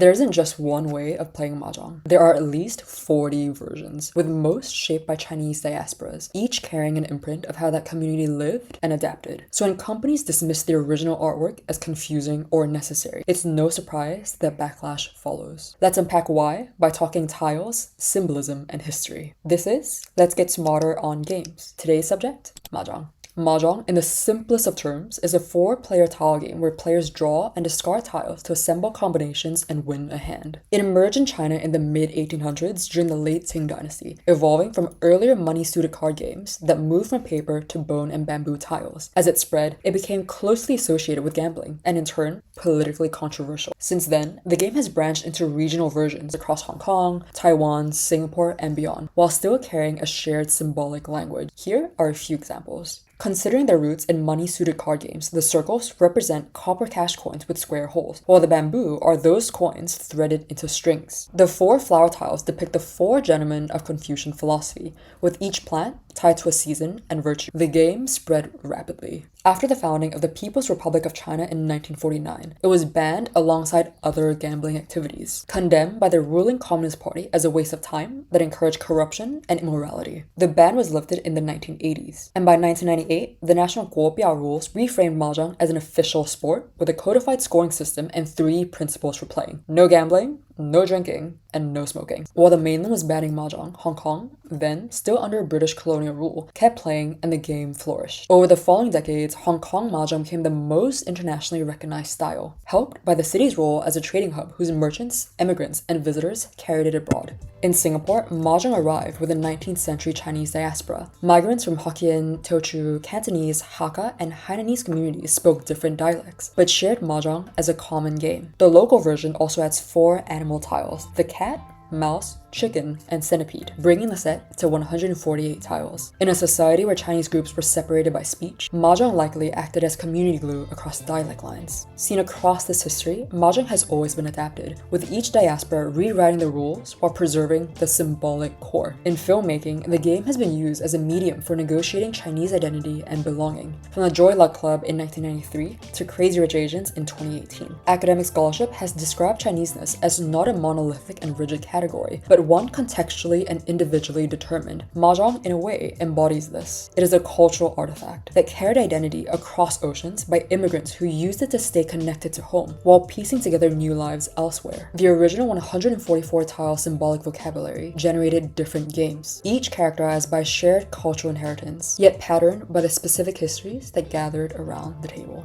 There isn't just one way of playing Mahjong. There are at least 40 versions, with most shaped by Chinese diasporas, each carrying an imprint of how that community lived and adapted. So when companies dismiss the original artwork as confusing or unnecessary, it's no surprise that backlash follows. Let's unpack why by talking tiles, symbolism, and history. This is Let's Get Smarter on Games. Today's subject, Mahjong. Mahjong, in the simplest of terms, is a 4-player tile game where players draw and discard tiles to assemble combinations and win a hand. It emerged in China in the mid-1800s during the late Qing dynasty, evolving from earlier money-suited card games that moved from paper to bone and bamboo tiles. As it spread, it became closely associated with gambling, and in turn, politically controversial. Since then, the game has branched into regional versions across Hong Kong, Taiwan, Singapore, and beyond, while still carrying a shared symbolic language. Here are a few examples. Considering their roots in money-suited card games, the circles represent copper cash coins with square holes, while the bamboo are those coins threaded into strings. The 4 flower tiles depict the 4 gentlemen of Confucian philosophy, with each plant tied to a season and virtue. The game spread rapidly. After the founding of the People's Republic of China in 1949, it was banned alongside other gambling activities, condemned by the ruling Communist Party as a waste of time that encouraged corruption and immorality. The ban was lifted in the 1980s, and by 1998, the national Guobiao rules reframed Mahjong as an official sport with a codified scoring system and 3 principles for playing: no gambling, no drinking, and no smoking. While the mainland was banning Mahjong, Hong Kong, then still under British colonial rule, kept playing and the game flourished. Over the following decades, Hong Kong Mahjong became the most internationally recognized style, helped by the city's role as a trading hub whose merchants, immigrants, and visitors carried it abroad. In Singapore, Mahjong arrived with the 19th century Chinese diaspora. Migrants from Hokkien, Teochew, Cantonese, Hakka, and Hainanese communities spoke different dialects, but shared Mahjong as a common game. The local version also adds 4 animal tiles: the cat, mouse, chicken, and centipede, bringing the set to 148 tiles. In a society where Chinese groups were separated by speech, Mahjong likely acted as community glue across dialect lines. Seen across this history, Mahjong has always been adapted, with each diaspora rewriting the rules while preserving the symbolic core. In filmmaking, the game has been used as a medium for negotiating Chinese identity and belonging, from the Joy Luck Club in 1993 to Crazy Rich Asians in 2018. Academic scholarship has described Chineseness as not a monolithic and rigid category, but one contextually and individually determined. Mahjong, in a way, embodies this. It is a cultural artifact that carried identity across oceans by immigrants who used it to stay connected to home, while piecing together new lives elsewhere. The original 144-tile symbolic vocabulary generated different games, each characterized by shared cultural inheritance, yet patterned by the specific histories that gathered around the table.